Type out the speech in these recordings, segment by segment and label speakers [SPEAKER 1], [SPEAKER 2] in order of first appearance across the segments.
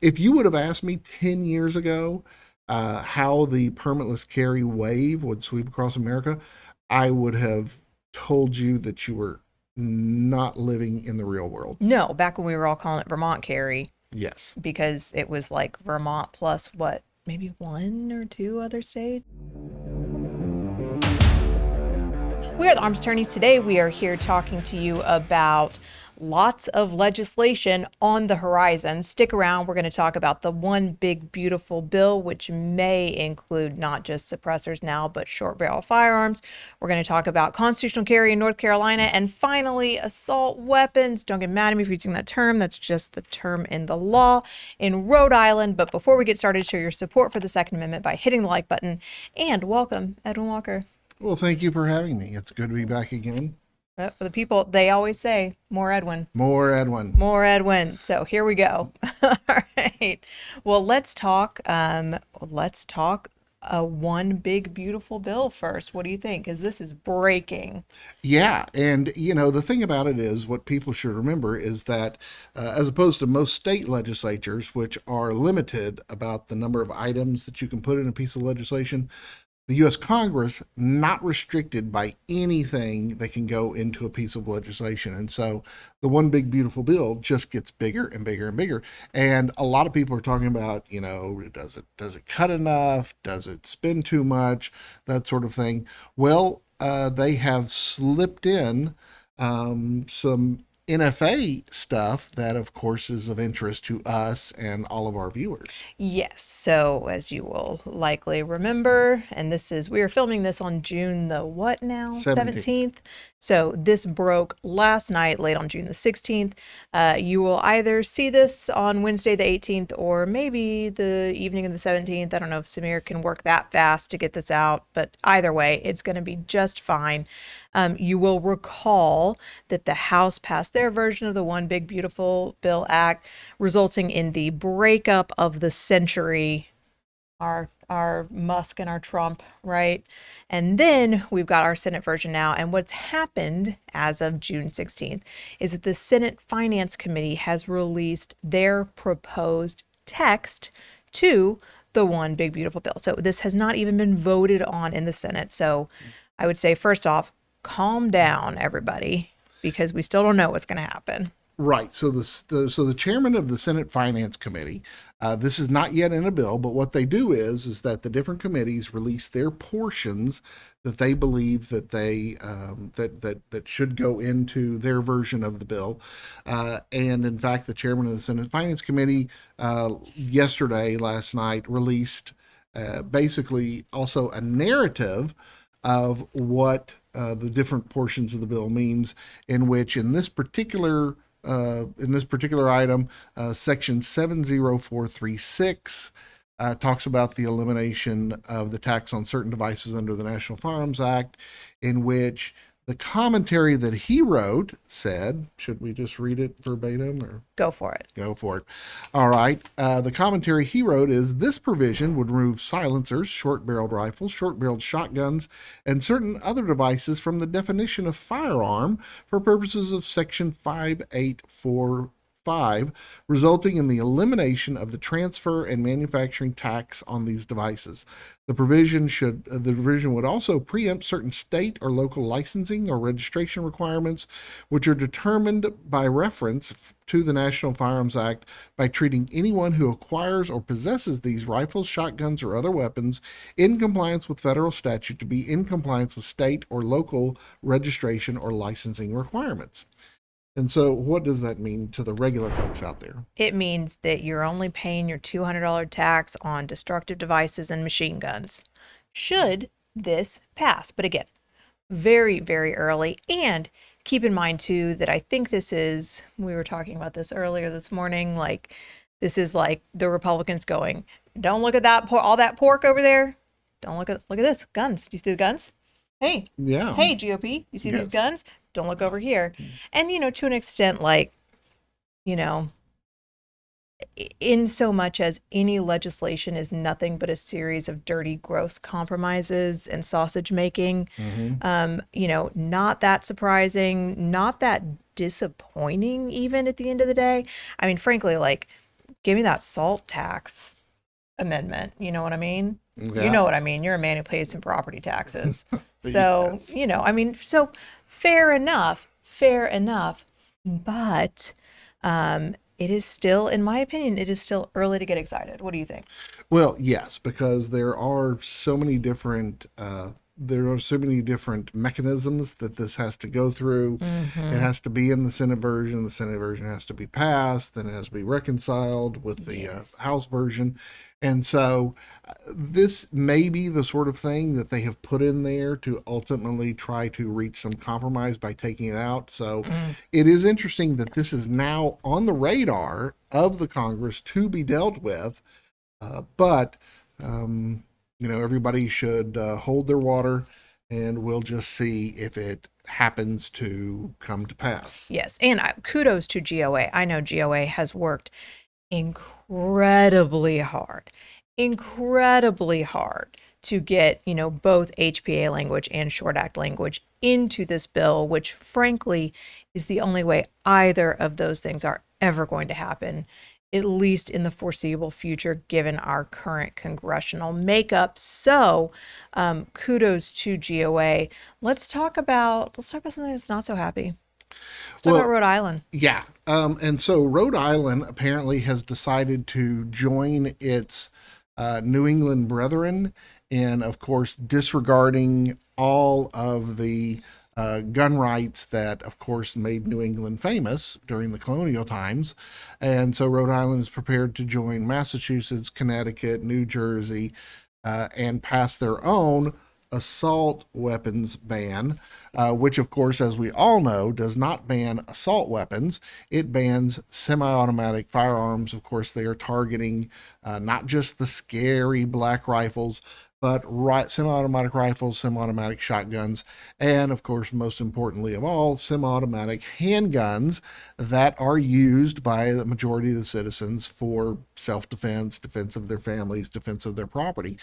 [SPEAKER 1] If you would have asked me 10 years ago how the permitless carry wave would sweep across America, I would have told you that you were not living in the real world.
[SPEAKER 2] No, back when we were all calling it Vermont carry,
[SPEAKER 1] Yes.
[SPEAKER 2] because it was like Vermont plus what, maybe one or two other states. We are the Arms Attorneys. Today we are here talking to you about lots of legislation on the horizon. Stick around. We're going to talk about the one big beautiful bill, which may include not just suppressors now, but short barrel firearms. We're going to talk about constitutional carry in North Carolina, and finally assault weapons. Don't get mad at me for using that term. That's just the term in the law in Rhode Island. But before we get started, show your support for the Second Amendment by hitting the like button, and welcome Edwin Walker.
[SPEAKER 1] Well, thank you for having me. It's good to be back again.
[SPEAKER 2] The people, they always say, more Edwin.
[SPEAKER 1] More Edwin.
[SPEAKER 2] More Edwin. So here we go. All right. Well, let's talk one big beautiful bill first. What do you think? Because this is breaking.
[SPEAKER 1] Yeah. And, you know, the thing about it is, what people should remember is that as opposed to most state legislatures, which are limited about the number of items that you can put in a piece of legislation, the U.S. Congress not restricted by anything that can go into a piece of legislation. And so the one big beautiful bill just gets bigger and bigger and bigger. And a lot of people are talking about, you know, does it cut enough? Does it spend too much? That sort of thing. Well, they have slipped in some NFA stuff that, of course, is of interest to us and all of our viewers.
[SPEAKER 2] Yes. So as you will likely remember, and we are filming this on June the what now? 17th. So this broke last night, late on June the 16th. You will either see this on Wednesday the 18th or maybe the evening of the 17th. I don't know if Samir can work that fast to get this out, but either way, it's going to be just fine. You will recall that the House passed their version of the One Big Beautiful Bill Act, resulting in the breakup of the century, our Musk and our Trump, right? And then we've got our Senate version now. And what's happened as of June 16th is that the Senate Finance Committee has released their proposed text to the One Big Beautiful Bill. So this has not even been voted on in the Senate. So I would say, first off, calm down, everybody, because we still don't know what's going to happen.
[SPEAKER 1] Right. So the chairman of the Senate Finance Committee, this is not yet in a bill, but what they do is that the different committees release their portions that they believe that they that should go into their version of the bill. And in fact, the chairman of the Senate Finance Committee last night, released basically also a narrative of what the different portions of the bill means, in which in this particular item, section 70436 talks about the elimination of the tax on certain devices under the National Firearms Act, in which the commentary that he wrote said, should we just read it verbatim or?
[SPEAKER 2] Go for it.
[SPEAKER 1] Go for it. All right. The commentary he wrote is, this provision would remove silencers, short-barreled rifles, short-barreled shotguns, and certain other devices from the definition of firearm for purposes of section 5845, resulting in the elimination of the transfer and manufacturing tax on these devices. The provision would also preempt certain state or local licensing or registration requirements, which are determined by reference to the National Firearms Act, by treating anyone who acquires or possesses these rifles, shotguns, or other weapons in compliance with federal statute to be in compliance with state or local registration or licensing requirements. And so what does that mean to the regular folks out there?
[SPEAKER 2] It means that you're only paying your $200 tax on destructive devices and machine guns, should this pass. But again, very, very early. And keep in mind, too, that I think we were talking about this earlier this morning, like this is like the Republicans going, don't look at that, all that pork over there. Don't look at this, guns. You see the guns? Hey,
[SPEAKER 1] yeah.
[SPEAKER 2] Hey, GOP, you see these guns? Don't look over here. And, you know, to an extent, like, you know, in so much as any legislation is nothing but a series of dirty, gross compromises and sausage making, you know, not that surprising, not that disappointing even at the end of the day. I mean, frankly, like, give me that salt tax amendment. You know what I mean?
[SPEAKER 1] Yeah.
[SPEAKER 2] You know what I mean. You're a man who pays some property taxes. So,
[SPEAKER 1] Yes.
[SPEAKER 2] you know, I mean, so fair enough. Fair enough. But it is still, in my opinion, it is still early to get excited. What do you think?
[SPEAKER 1] Well, yes, because there are so many different mechanisms that this has to go through. It has to be in the Senate version. The Senate version has to be passed. Then it has to be reconciled with the House version. And so this may be the sort of thing that they have put in there to ultimately try to reach some compromise by taking it out. So it is interesting that this is now on the radar of the Congress to be dealt with. But everybody should hold their water, and we'll just see if it happens to come to pass.
[SPEAKER 2] Yes, and kudos to GOA. I know GOA has worked incredibly hard to get, both HPA language and Short Act language into this bill, which frankly is the only way either of those things are ever going to happen, at least in the foreseeable future, given our current congressional makeup. So kudos to GOA. Let's talk about something that's not so happy. Let's talk about Rhode Island.
[SPEAKER 1] Yeah. And so Rhode Island apparently has decided to join its New England brethren in, of course, disregarding all of the gun rights that, of course, made New England famous during the colonial times. And so Rhode Island is prepared to join Massachusetts, Connecticut, New Jersey, and pass their own assault weapons ban, which, of course, as we all know, does not ban assault weapons. It bans semi-automatic firearms. Of course, they are targeting not just the scary black rifles, but semi-automatic rifles, semi-automatic shotguns, and of course, most importantly of all, semi-automatic handguns that are used by the majority of the citizens for self-defense, defense of their families, defense of their property.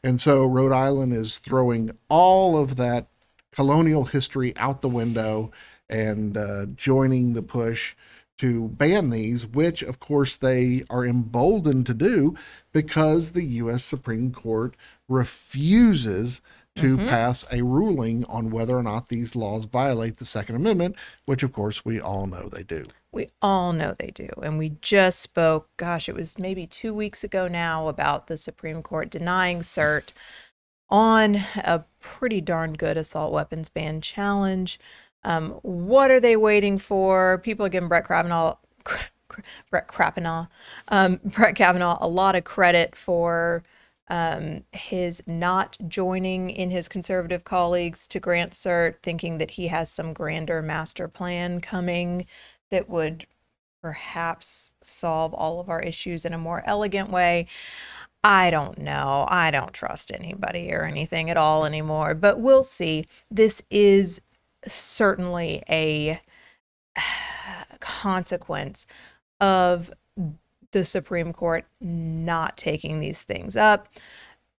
[SPEAKER 1] And so Rhode Island is throwing all of that colonial history out the window and joining the push to ban these, which of course they are emboldened to do because the U.S. Supreme Court refuses to pass a ruling on whether or not these laws violate the Second Amendment, which of course we all know they do.
[SPEAKER 2] We all know they do. And we just spoke, gosh, it was maybe 2 weeks ago now, about the Supreme Court denying cert on a pretty darn good assault weapons ban challenge. What are they waiting for? People are giving Brett Kavanaugh a lot of credit for his not joining in his conservative colleagues to grant cert, thinking that he has some grander master plan coming that would perhaps solve all of our issues in a more elegant way. I don't know. I don't trust anybody or anything at all anymore, but we'll see. This is certainly a consequence of the Supreme Court not taking these things up.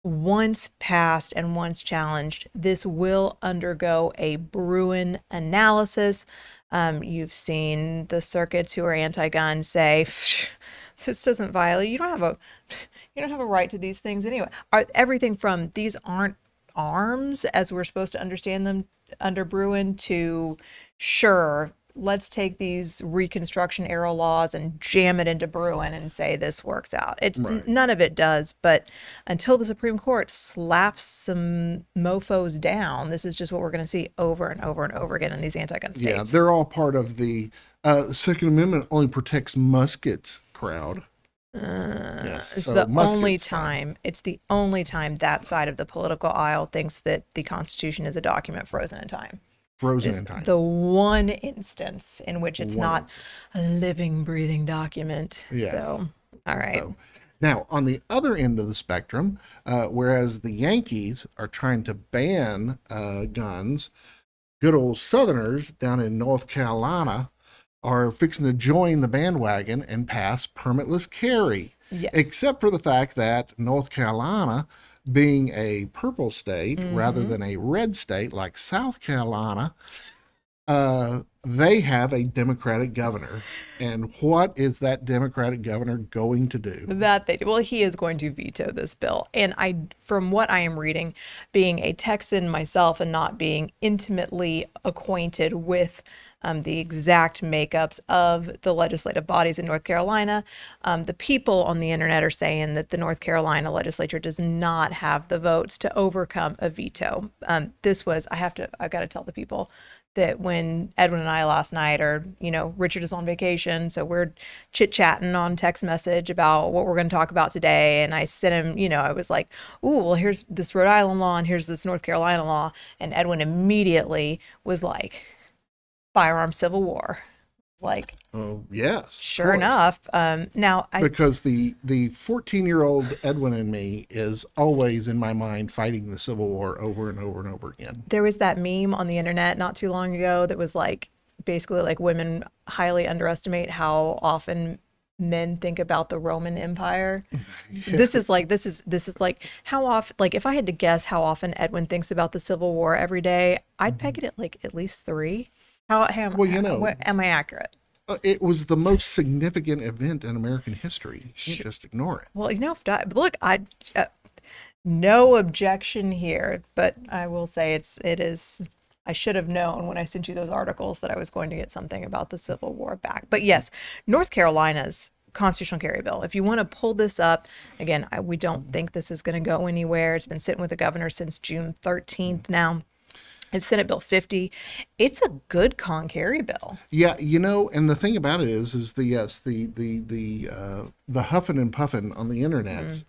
[SPEAKER 2] Once passed and once challenged, this will undergo a Bruin analysis. You've seen the circuits who are anti-gun say, this doesn't violate, you don't have a right to these things anyway. Everything from these aren't arms as we're supposed to understand them under Bruin to, sure, let's take these Reconstruction era laws and jam it into Bruin and say this works out. It's right. None of it does, but until the Supreme Court slaps some mofos down, this is just what we're going to see over and over and over again in these anti-gun states.
[SPEAKER 1] Yeah, they're all part of the Second Amendment only protects muskets crowd.
[SPEAKER 2] Yes, it's the only time. It's the only time that side of the political aisle thinks that the Constitution is a document frozen in time.
[SPEAKER 1] Frozen in time.
[SPEAKER 2] The one instance in which it's not a living, breathing document. Yeah. So, all right. So,
[SPEAKER 1] now, on the other end of the spectrum, whereas the Yankees are trying to ban guns, good old Southerners down in North Carolina are fixing to join the bandwagon and pass permitless carry.
[SPEAKER 2] Yes.
[SPEAKER 1] Except for the fact that North Carolina, being a purple state rather than a red state like South Carolina, They have a Democratic governor. And what is that Democratic governor going to do?
[SPEAKER 2] Well, he is going to veto this bill. And from what I am reading, being a Texan myself and not being intimately acquainted with the exact makeups of the legislative bodies in North Carolina, the people on the internet are saying that the North Carolina legislature does not have the votes to overcome a veto. I've got to tell the people that when Edwin and I last night Richard is on vacation, so we're chit-chatting on text message about what we're going to talk about today, and I sent him, I was like, ooh, well, here's this Rhode Island law, and here's this North Carolina law, and Edwin immediately was like, firearms civil war. Like,
[SPEAKER 1] oh yes,
[SPEAKER 2] sure enough.
[SPEAKER 1] Because the 14-year-old Edwin in me is always in my mind fighting the Civil War over and over and over again.
[SPEAKER 2] There was that meme on the internet not too long ago that was like basically like women highly underestimate how often men think about the Roman Empire. So this is like how often, like if I had to guess how often Edwin thinks about the Civil War every day, I'd peg it at like at least 3. Am I accurate?
[SPEAKER 1] It was the most significant event in American history. You can't just ignore it.
[SPEAKER 2] Well, look, no objection here, but I will say it is. I should have known when I sent you those articles that I was going to get something about the Civil War back. But yes, North Carolina's constitutional carry bill. If you want to pull this up, again, we don't think this is going to go anywhere. It's been sitting with the governor since June 13th now. It's Senate Bill 50. It's a good con carry bill.
[SPEAKER 1] Yeah, and the thing about it is the huffing and puffing on the internet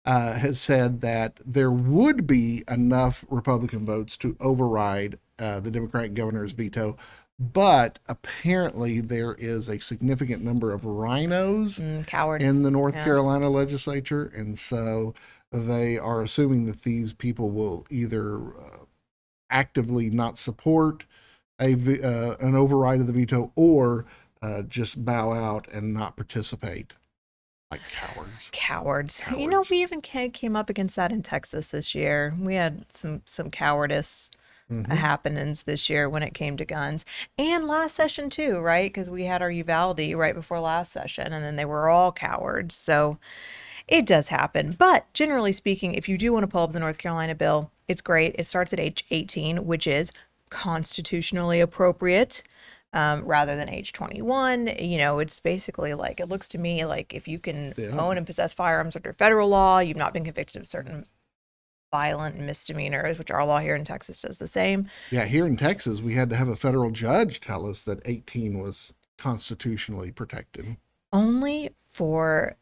[SPEAKER 1] has said that there would be enough Republican votes to override the Democratic governor's veto, but apparently there is a significant number of rhinos
[SPEAKER 2] cowards
[SPEAKER 1] in the North Carolina legislature, and so they are assuming that these people will either actively not support an override of the veto or just bow out and not participate, like cowards.
[SPEAKER 2] We even came up against that in Texas this year. We had some cowardice happenings this year when it came to guns, and last session too, right? Because we had our Uvalde right before last session, and then they were all cowards. So it does happen. But generally speaking, if you do want to pull up the North Carolina bill, it's great. It starts at age 18, which is constitutionally appropriate, rather than age 21. It's basically like, it looks to me like if you can own and possess firearms under federal law, you've not been convicted of certain violent misdemeanors, which our law here in Texas does the same.
[SPEAKER 1] Yeah, here in Texas, we had to have a federal judge tell us that 18 was constitutionally protected.
[SPEAKER 2] Only for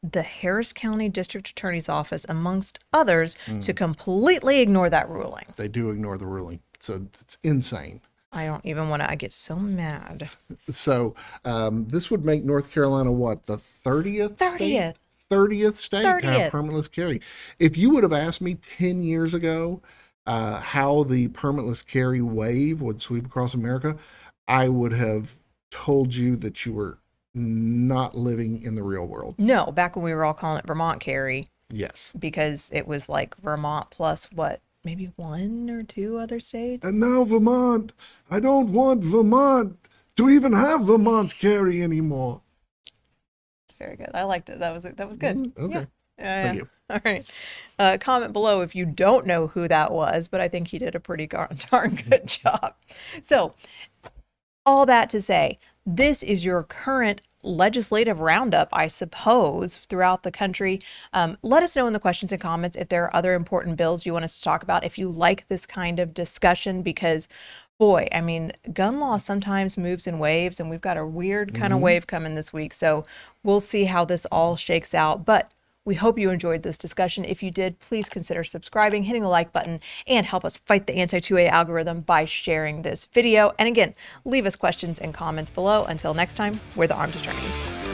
[SPEAKER 2] the Harris County District Attorney's Office, amongst others, to completely ignore that ruling.
[SPEAKER 1] They do ignore the ruling. So it's insane.
[SPEAKER 2] I don't even want to, I get so mad.
[SPEAKER 1] So this would make North Carolina what, the 30th? 30th state to have permitless carry. If you would have asked me 10 years ago how the permitless carry wave would sweep across America, I would have told you that you were not living in the real world.
[SPEAKER 2] No, back when we were all calling it Vermont carry.
[SPEAKER 1] Yes.
[SPEAKER 2] Because it was like Vermont plus what, maybe 1 or 2 other states?
[SPEAKER 1] And now Vermont. I don't want Vermont to even have Vermont carry anymore.
[SPEAKER 2] It's very good. I liked it. That was good.
[SPEAKER 1] Okay.
[SPEAKER 2] Yeah.
[SPEAKER 1] Thank you.
[SPEAKER 2] All right. Comment below if you don't know who that was, but I think he did a pretty darn good job. So all that to say, this is your current legislative roundup, I suppose, throughout the country. Let us know in the questions and comments if there are other important bills you want us to talk about, if you like this kind of discussion, because boy, I mean, gun law sometimes moves in waves, and we've got a weird kind of wave coming this week. So we'll see how this all shakes out. But we hope you enjoyed this discussion. If you did, please consider subscribing, hitting the like button, and help us fight the anti-2A algorithm by sharing this video. And again, leave us questions and comments below. Until next time, we're the Armed Attorneys.